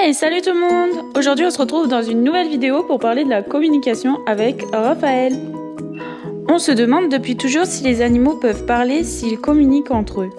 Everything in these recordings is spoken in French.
Hey, salut tout le monde! Aujourd'hui, on se retrouve dans une nouvelle vidéo pour parler de la communication avec Raphaël. On se demande depuis toujours si les animaux peuvent parler, s'ils communiquent entre eux.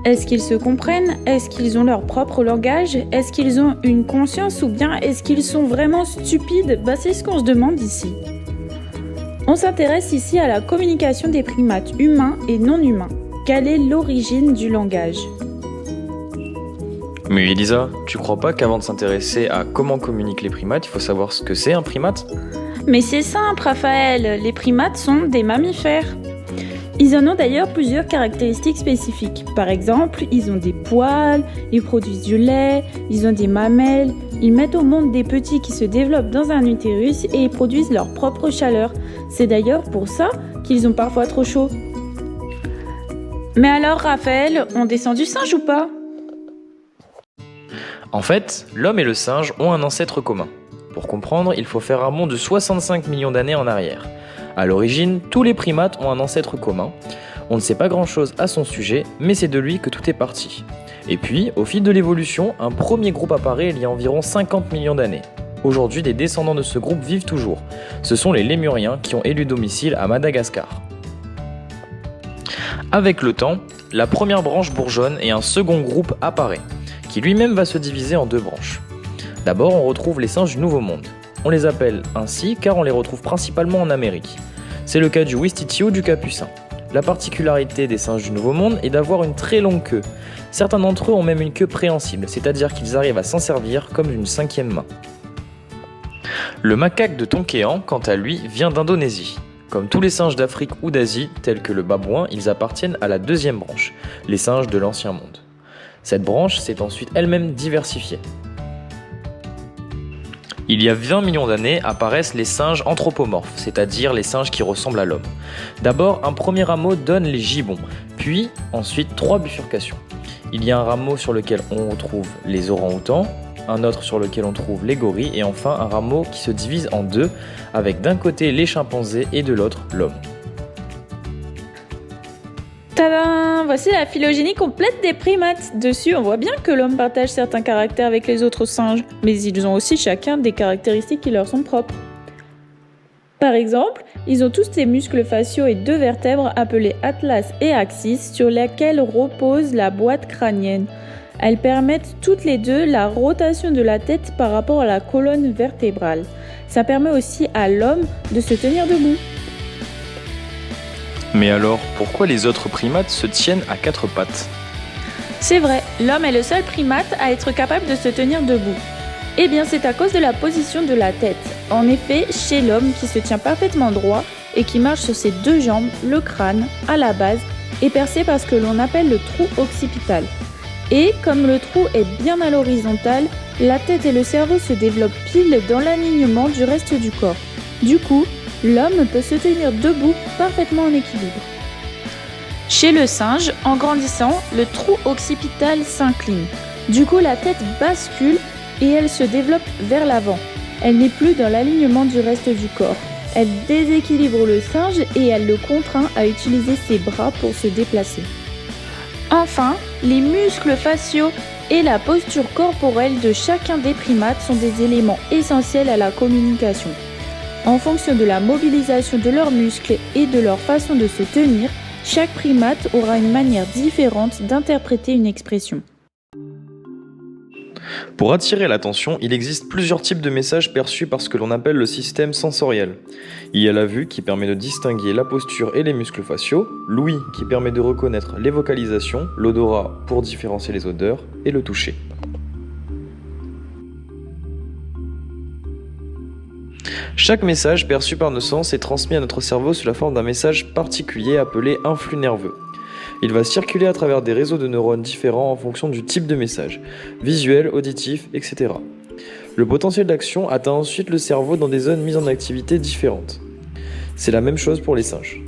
Est-ce qu'ils se comprennent? Est-ce qu'ils ont leur propre langage? Est-ce qu'ils ont une conscience ou bien est-ce qu'ils sont vraiment stupides? C'est ce qu'on se demande ici. On s'intéresse ici à la communication des primates humains et non humains. Quelle est l'origine du langage? Mais Elisa, tu crois pas qu'avant de s'intéresser à comment communiquent les primates, il faut savoir ce que c'est un primate? Mais c'est simple, Raphaël, les primates sont des mammifères. Ils en ont d'ailleurs plusieurs caractéristiques spécifiques. Par exemple, ils ont des poils, ils produisent du lait, ils ont des mamelles, ils mettent au monde des petits qui se développent dans un utérus et ils produisent leur propre chaleur. C'est d'ailleurs pour ça qu'ils ont parfois trop chaud. Mais alors, Raphaël, on descend du singe ou pas? En fait, l'homme et le singe ont un ancêtre commun. Pour comprendre, il faut faire un bond de 65 millions d'années en arrière. À l'origine, tous les primates ont un ancêtre commun. On ne sait pas grand-chose à son sujet, mais c'est de lui que tout est parti. Et puis, au fil de l'évolution, un premier groupe apparaît il y a environ 50 millions d'années. Aujourd'hui, des descendants de ce groupe vivent toujours. Ce sont les lémuriens qui ont élu domicile à Madagascar. Avec le temps, la première branche bourgeonne et un second groupe apparaît, qui lui-même va se diviser en deux branches. D'abord, on retrouve les singes du Nouveau Monde. On les appelle ainsi car on les retrouve principalement en Amérique. C'est le cas du Ouistiti ou du Capucin. La particularité des singes du Nouveau Monde est d'avoir une très longue queue. Certains d'entre eux ont même une queue préhensile, c'est-à-dire qu'ils arrivent à s'en servir comme d'une cinquième main. Le macaque de Tonkéan, quant à lui, vient d'Indonésie. Comme tous les singes d'Afrique ou d'Asie, tels que le babouin, ils appartiennent à la deuxième branche, les singes de l'Ancien Monde. Cette branche s'est ensuite elle-même diversifiée. Il y a 20 millions d'années apparaissent les singes anthropomorphes, c'est-à-dire les singes qui ressemblent à l'homme. D'abord, un premier rameau donne les gibbons, puis ensuite 3 bifurcations. Il y a un rameau sur lequel on retrouve les orang-outans, un autre sur lequel on trouve les gorilles, et enfin un rameau qui se divise en deux, avec d'un côté les chimpanzés et de l'autre l'homme. Tadam! Voici la phylogénie complète des primates. Dessus, on voit bien que l'homme partage certains caractères avec les autres singes, mais ils ont aussi chacun des caractéristiques qui leur sont propres. Par exemple, ils ont tous des muscles faciaux et 2 vertèbres appelées atlas et axis sur lesquelles repose la boîte crânienne. Elles permettent toutes les deux la rotation de la tête par rapport à la colonne vertébrale. Ça permet aussi à l'homme de se tenir debout. Mais alors, pourquoi les autres primates se tiennent à 4 pattes? C'est vrai, l'homme est le seul primate à être capable de se tenir debout. Eh bien, c'est à cause de la position de la tête. En effet, chez l'homme qui se tient parfaitement droit et qui marche sur ses 2 jambes, le crâne, à la base, est percé par ce que l'on appelle le trou occipital. Et comme le trou est bien à l'horizontale, la tête et le cerveau se développent pile dans l'alignement du reste du corps. Du coup, l'homme peut se tenir debout parfaitement en équilibre. Chez le singe, en grandissant, le trou occipital s'incline. Du coup, la tête bascule et elle se développe vers l'avant. Elle n'est plus dans l'alignement du reste du corps. Elle déséquilibre le singe et elle le contraint à utiliser ses bras pour se déplacer. Enfin, les muscles faciaux et la posture corporelle de chacun des primates sont des éléments essentiels à la communication. En fonction de la mobilisation de leurs muscles et de leur façon de se tenir, chaque primate aura une manière différente d'interpréter une expression. Pour attirer l'attention, il existe plusieurs types de messages perçus par ce que l'on appelle le système sensoriel. Il y a la vue qui permet de distinguer la posture et les muscles faciaux, l'ouïe qui permet de reconnaître les vocalisations, l'odorat pour différencier les odeurs et le toucher. Chaque message perçu par nos sens est transmis à notre cerveau sous la forme d'un message particulier appelé influx nerveux. Il va circuler à travers des réseaux de neurones différents en fonction du type de message, visuel, auditif, etc. Le potentiel d'action atteint ensuite le cerveau dans des zones mises en activité différentes. C'est la même chose pour les singes.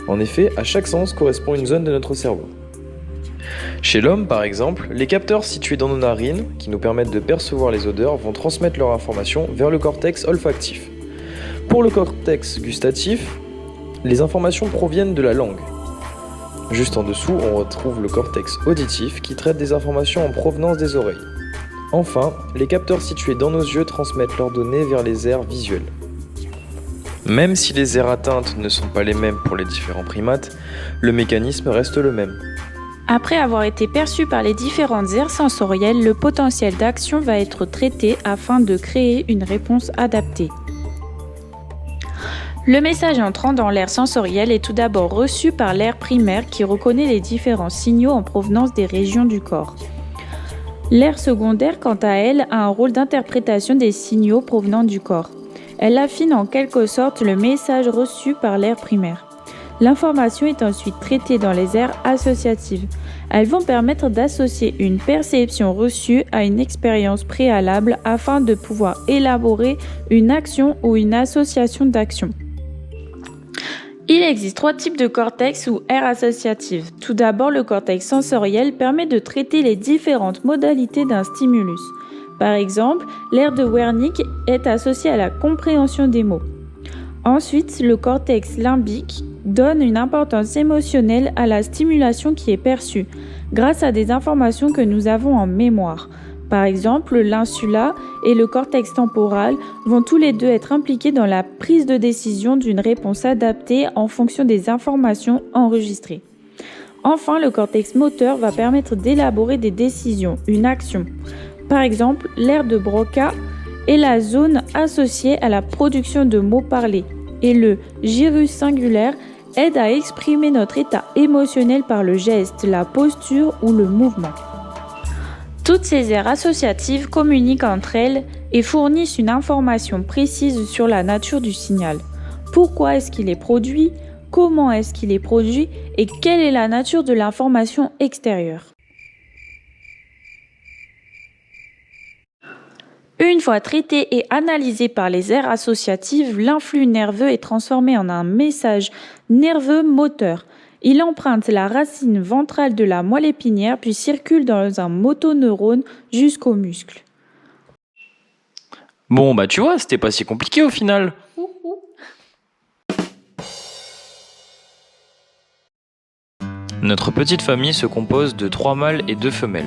En effet, à chaque sens correspond une zone de notre cerveau. Chez l'homme, par exemple, les capteurs situés dans nos narines, qui nous permettent de percevoir les odeurs, vont transmettre leur information vers le cortex olfactif. Pour le cortex gustatif, les informations proviennent de la langue. Juste en dessous, on retrouve le cortex auditif qui traite des informations en provenance des oreilles. Enfin, les capteurs situés dans nos yeux transmettent leurs données vers les aires visuelles. Même si les aires atteintes ne sont pas les mêmes pour les différents primates, le mécanisme reste le même. Après avoir été perçu par les différentes aires sensorielles, le potentiel d'action va être traité afin de créer une réponse adaptée. Le message entrant dans l'aire sensorielle est tout d'abord reçu par l'aire primaire qui reconnaît les différents signaux en provenance des régions du corps. L'aire secondaire, quant à elle, a un rôle d'interprétation des signaux provenant du corps. Elle affine en quelque sorte le message reçu par l'aire primaire. L'information est ensuite traitée dans les aires associatives. Elles vont permettre d'associer une perception reçue à une expérience préalable afin de pouvoir élaborer une action ou une association d'actions. Il existe 3 types de cortex ou aires associatives. Tout d'abord, le cortex sensoriel permet de traiter les différentes modalités d'un stimulus. Par exemple, l'aire de Wernicke est associée à la compréhension des mots. Ensuite, le cortex limbique donne une importance émotionnelle à la stimulation qui est perçue, grâce à des informations que nous avons en mémoire. Par exemple, l'insula et le cortex temporal vont tous les deux être impliqués dans la prise de décision d'une réponse adaptée en fonction des informations enregistrées. Enfin, le cortex moteur va permettre d'élaborer des décisions, une action. Par exemple, l'aire de Broca est la zone associée à la production de mots parlés et le gyrus singulaire aide à exprimer notre état émotionnel par le geste, la posture ou le mouvement. Toutes ces aires associatives communiquent entre elles et fournissent une information précise sur la nature du signal. Pourquoi est-ce qu'il est produit ? Comment est-ce qu'il est produit ? Et quelle est la nature de l'information extérieure ? Une fois traité et analysé par les aires associatives, l'influx nerveux est transformé en un message nerveux moteur. Il emprunte la racine ventrale de la moelle épinière puis circule dans un motoneurone jusqu'au muscle. Bon, tu vois, c'était pas si compliqué au final. Notre petite famille se compose de 3 mâles et 2 femelles.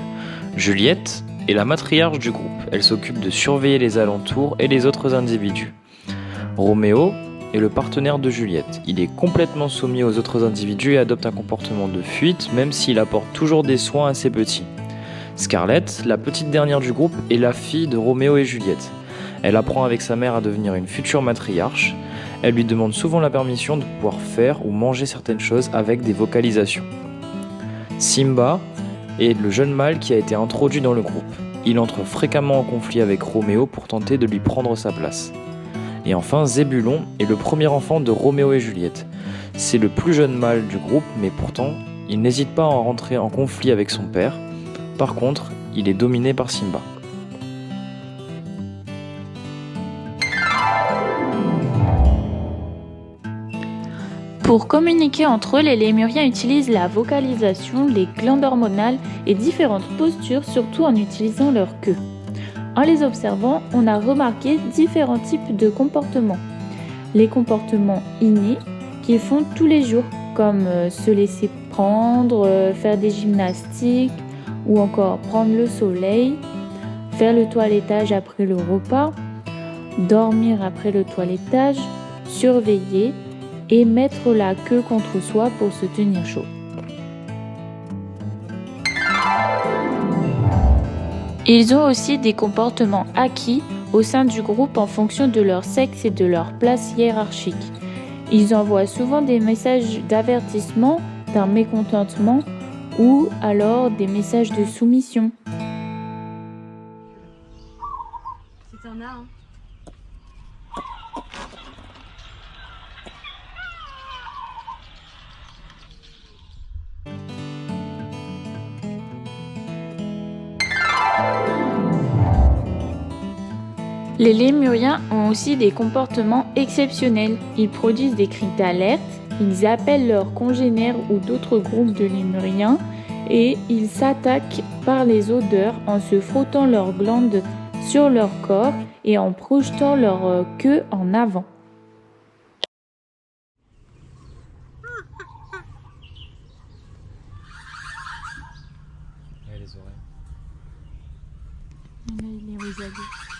Juliette est la matriarche du groupe. Elle s'occupe de surveiller les alentours et les autres individus. Roméo est le partenaire de Juliette. Il est complètement soumis aux autres individus et adopte un comportement de fuite, même s'il apporte toujours des soins à ses petits. Scarlett, la petite dernière du groupe, est la fille de Roméo et Juliette. Elle apprend avec sa mère à devenir une future matriarche. Elle lui demande souvent la permission de pouvoir faire ou manger certaines choses avec des vocalisations. Simba est le jeune mâle qui a été introduit dans le groupe. Il entre fréquemment en conflit avec Roméo pour tenter de lui prendre sa place. Et enfin, Zébulon est le premier enfant de Roméo et Juliette. C'est le plus jeune mâle du groupe, mais pourtant, il n'hésite pas à rentrer en conflit avec son père. Par contre, il est dominé par Simba. Pour communiquer entre eux, les lémuriens utilisent la vocalisation, les glandes hormonales et différentes postures, surtout en utilisant leur queue. En les observant, on a remarqué différents types de comportements. Les comportements innés qu'ils font tous les jours, comme se laisser prendre, faire des gymnastiques ou encore prendre le soleil, faire le toilettage après le repas, dormir après le toilettage, surveiller et mettre la queue contre soi pour se tenir chaud. Ils ont aussi des comportements acquis au sein du groupe en fonction de leur sexe et de leur place hiérarchique. Ils envoient souvent des messages d'avertissement, d'un mécontentement ou alors des messages de soumission. Si t'en as, hein. Les lémuriens ont aussi des comportements exceptionnels. Ils produisent des cris d'alerte, ils appellent leurs congénères ou d'autres groupes de lémuriens et ils s'attaquent par les odeurs en se frottant leurs glandes sur leur corps et en projetant leur queue en avant. Les oreilles. Là, il est aux aguets.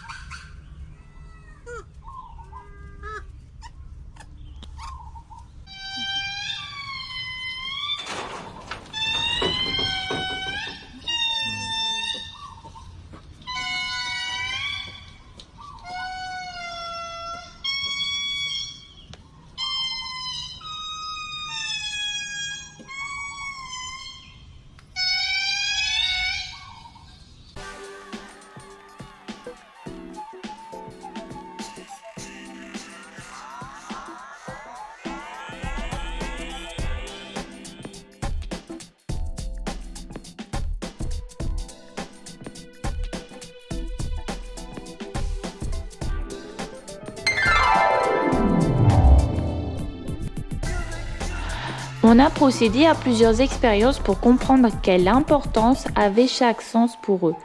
On a procédé à plusieurs expériences pour comprendre quelle importance avait chaque sens pour eux.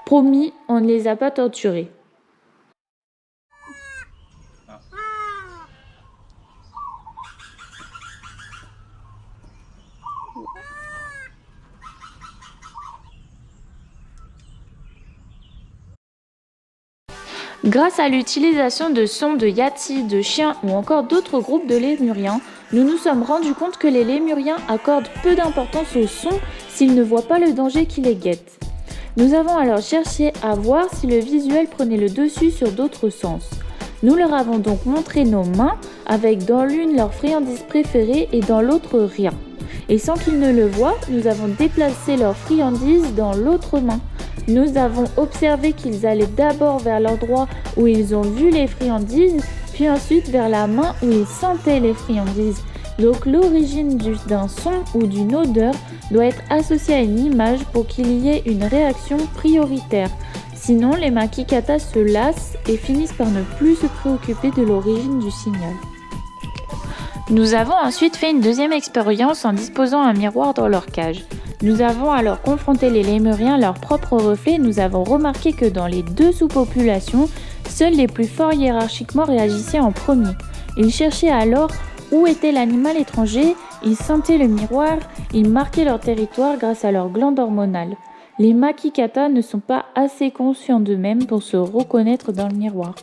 Promis, on ne les a pas torturés. Grâce à l'utilisation de sons de yati, de chiens ou encore d'autres groupes de lémuriens, nous nous sommes rendus compte que les lémuriens accordent peu d'importance aux sons s'ils ne voient pas le danger qui les guette. Nous avons alors cherché à voir si le visuel prenait le dessus sur d'autres sens. Nous leur avons donc montré nos mains avec dans l'une leur friandise préférée et dans l'autre rien. Et sans qu'ils ne le voient, nous avons déplacé leur friandise dans l'autre main. Nous avons observé qu'ils allaient d'abord vers l'endroit où ils ont vu les friandises, puis ensuite vers la main où ils sentaient les friandises. Donc l'origine d'un son ou d'une odeur doit être associée à une image pour qu'il y ait une réaction prioritaire. Sinon, les makikata se lassent et finissent par ne plus se préoccuper de l'origine du signal. Nous avons ensuite fait une deuxième expérience en disposant un miroir dans leur cage. Nous avons alors confronté les lémuriens à leur propre reflet et nous avons remarqué que dans les deux sous-populations, seuls les plus forts hiérarchiquement réagissaient en premier. Ils cherchaient alors où était l'animal étranger, ils sentaient le miroir, ils marquaient leur territoire grâce à leur glande hormonale. Les makikata ne sont pas assez conscients d'eux-mêmes pour se reconnaître dans le miroir.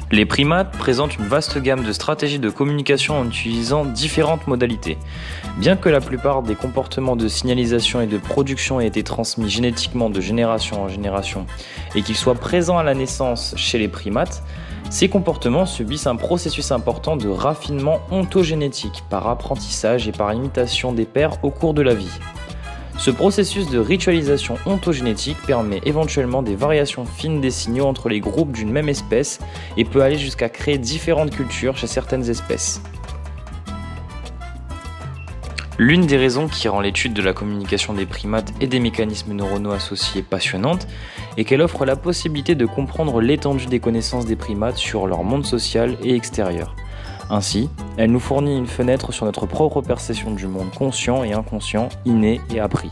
Les primates présentent une vaste gamme de stratégies de communication en utilisant différentes modalités. Bien que la plupart des comportements de signalisation et de production aient été transmis génétiquement de génération en génération et qu'ils soient présents à la naissance chez les primates, ces comportements subissent un processus important de raffinement ontogénétique par apprentissage et par imitation des pairs au cours de la vie. Ce processus de ritualisation ontogénétique permet éventuellement des variations fines des signaux entre les groupes d'une même espèce et peut aller jusqu'à créer différentes cultures chez certaines espèces. L'une des raisons qui rend l'étude de la communication des primates et des mécanismes neuronaux associés passionnante est qu'elle offre la possibilité de comprendre l'étendue des connaissances des primates sur leur monde social et extérieur. Ainsi, elle nous fournit une fenêtre sur notre propre perception du monde conscient et inconscient, inné et appris.